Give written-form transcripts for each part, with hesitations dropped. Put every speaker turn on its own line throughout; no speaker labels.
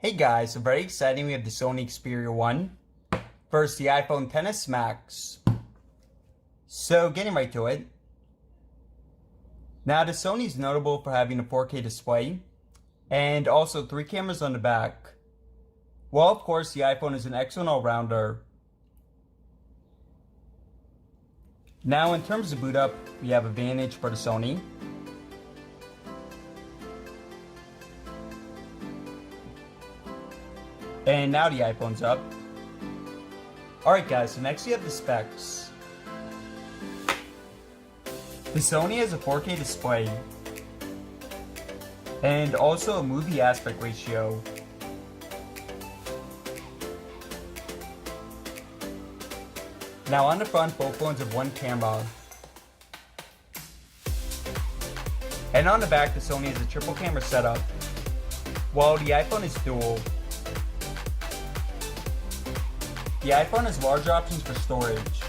Hey guys, so very exciting, we have the Sony Xperia 1 versus the iPhone XS Max. So getting right to it. Now the Sony is notable for having a 4K display and also 3 cameras on the back. Well, of course, the iPhone is an excellent all-rounder. Now in terms of boot up, we have advantage for the Sony. And now the iPhone's up. Alright guys, so next we have the specs. The Sony has a 4K display and also a movie aspect ratio. Now on the front, both phones have one camera. And on the back, the Sony has a triple camera setup, while the iPhone is dual. The iPhone has larger options for storage,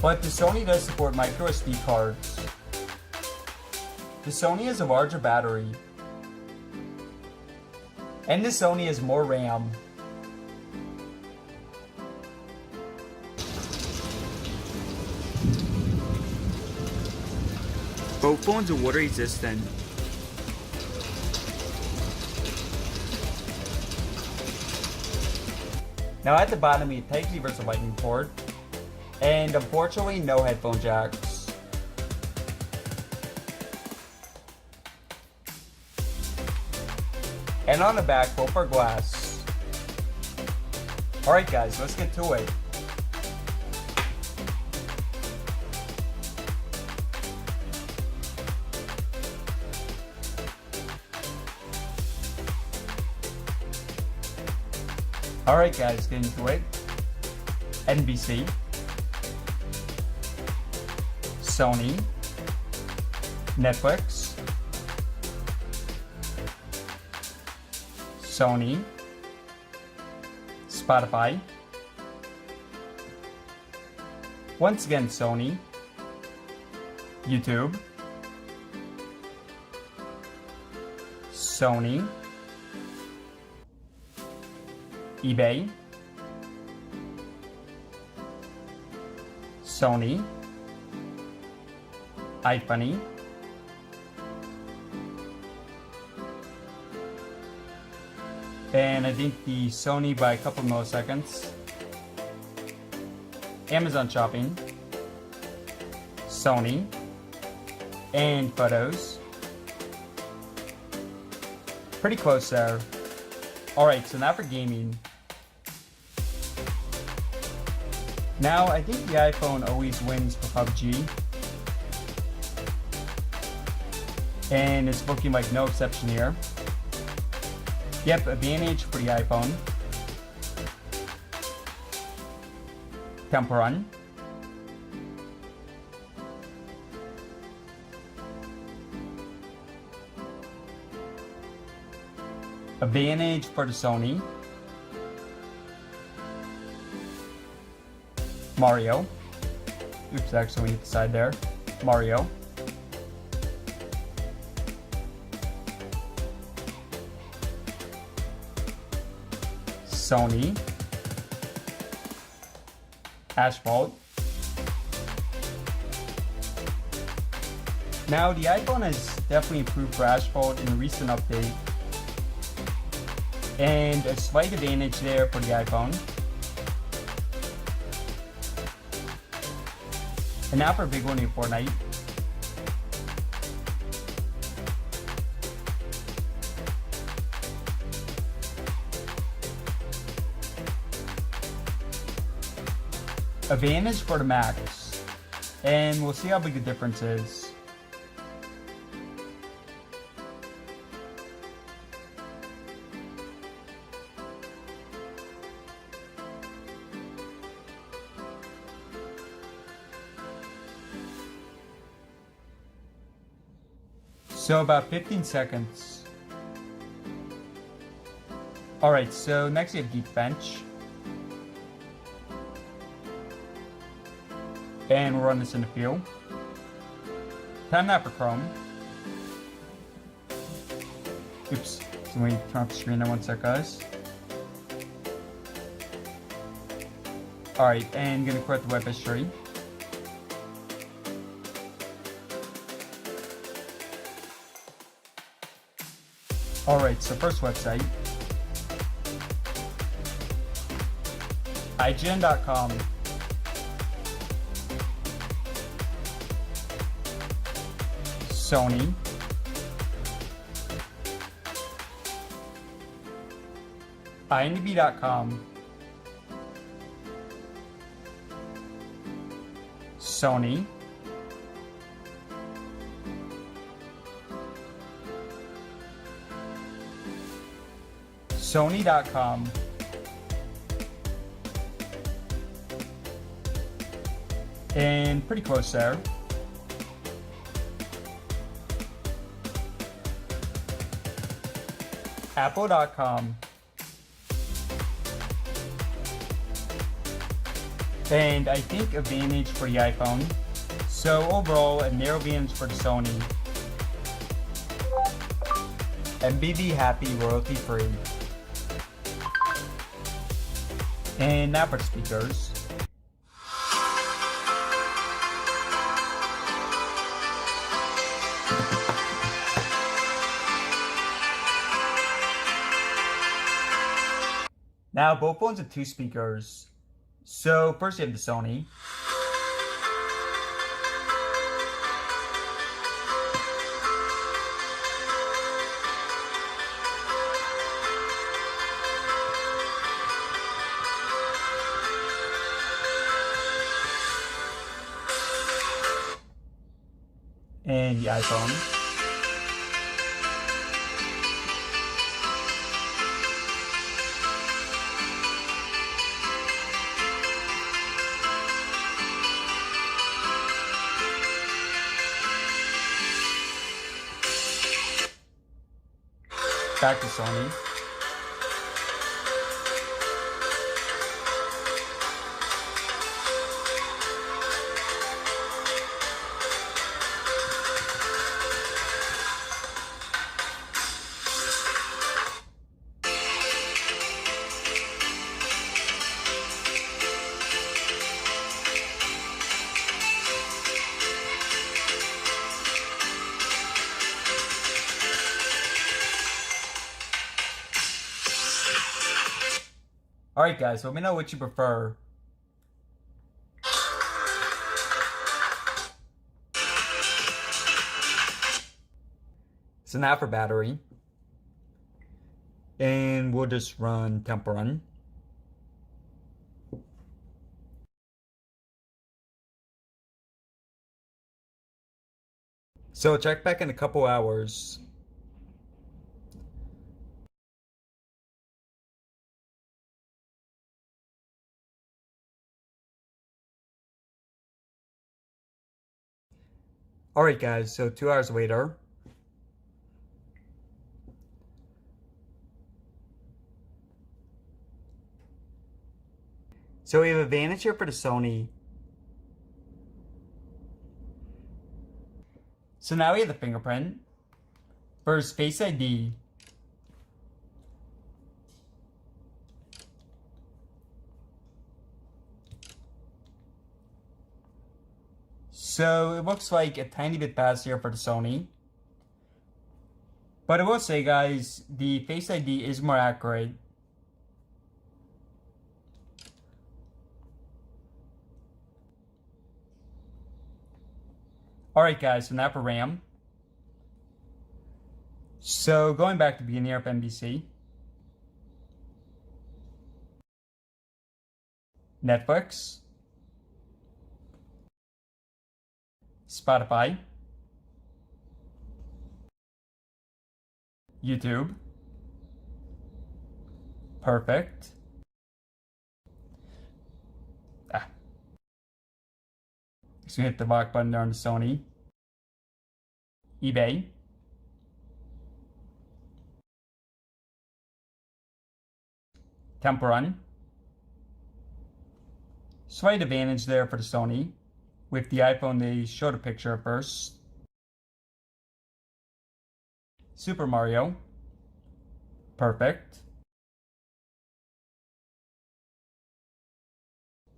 but the Sony does support micro SD cards. The Sony has a larger battery, and the Sony has more RAM. Both phones are water resistant. Now at the bottom we have Type-C versus Lightning port, and unfortunately no headphone jacks. And on the back, both are glass. Alright guys, let's get to it. Alright guys, get into it. NBC, Sony, Netflix, Sony, Spotify, once again Sony, YouTube, Sony, eBay, Sony, iFunny, and I think the Sony by a couple milliseconds, Amazon Shopping, Sony, and Photos. Pretty close there. Alright, so now for gaming. Now, I think the iPhone always wins for PUBG. And it's looking like no exception here. Yep, advantage for the iPhone. Temple Run. Advantage for the Sony. Mario. Oops, actually we hit the side there. Mario. Sony. Asphalt. Now the iPhone has definitely improved for Asphalt in a recent update, and a slight advantage there for the iPhone. And now for a big one in Fortnite. Advantage for the Max, and we'll see how big the difference is. So about 15 seconds. Alright, so next we have Geekbench. And we'll run this in the field. Time now for Chrome. Oops, So let me turn off the screen in 1 sec, guys. Alright, and gonna correct the web history. Alright, so first website. IGN.com. Sony. IMDb.com. Sony. Sony.com. And pretty close there. Apple.com. And I think advantage for the iPhone. So overall, a narrow advantage for the Sony. MBV happy, royalty free. And now for the speakers. Now both phones have 2 speakers. So first you have the Sony. And the iPhone. Back to Sony. Alright guys, so let me know what you prefer. So now for battery. And we'll just run Temple Run. So check back in a couple hours. Alright guys, so 2 hours later. So we have advantage here for the Sony. So now we have the fingerprint. First, Face ID. So it looks like a tiny bit faster for the Sony. But I will say guys, the Face ID is more accurate. Alright guys, so now for RAM. So going back to the beginning of NBC. Netflix. Spotify. YouTube. Perfect. So hit the lock button there on the Sony. eBay. Temple Run. Slight advantage there for the Sony. With the iPhone, they showed a picture first. Super Mario. Perfect.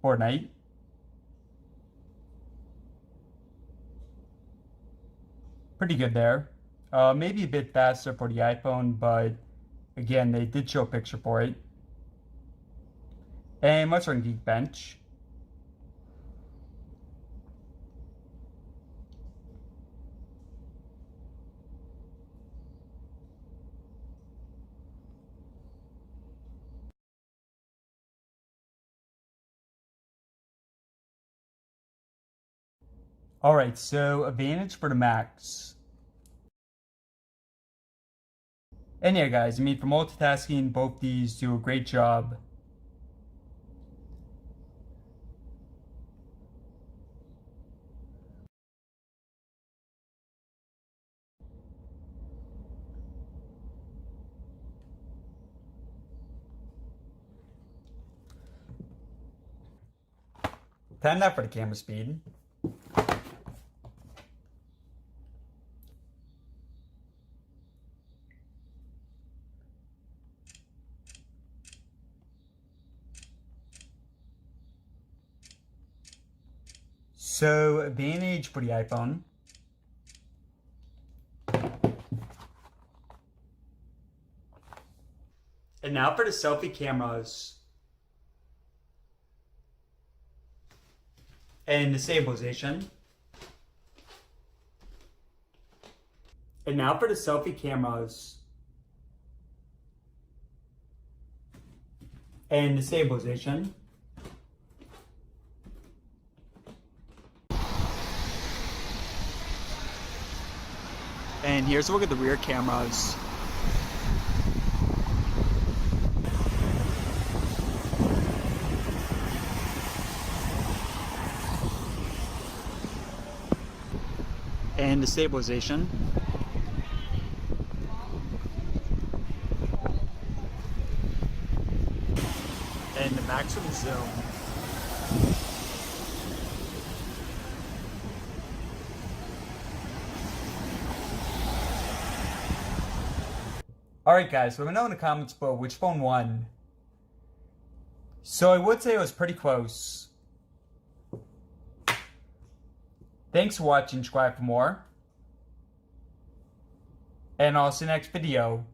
Fortnite. Pretty good there. Maybe a bit faster for the iPhone, but again, they did show a picture for it. And what's on Geekbench? Alright, so advantage for the Max. And yeah, guys, I mean, for multitasking, both these do a great job. Time that for the camera speed. So, advantage for the iPhone. And now for the selfie cameras. And the stabilization. And now for the selfie cameras. And the stabilization. And here's a look at the rear cameras. And the stabilization. And the maximum zoom. Alright guys, let me know in the comments below which phone won. So I would say it was pretty close. Thanks for watching, subscribe for more. And I'll see you next video.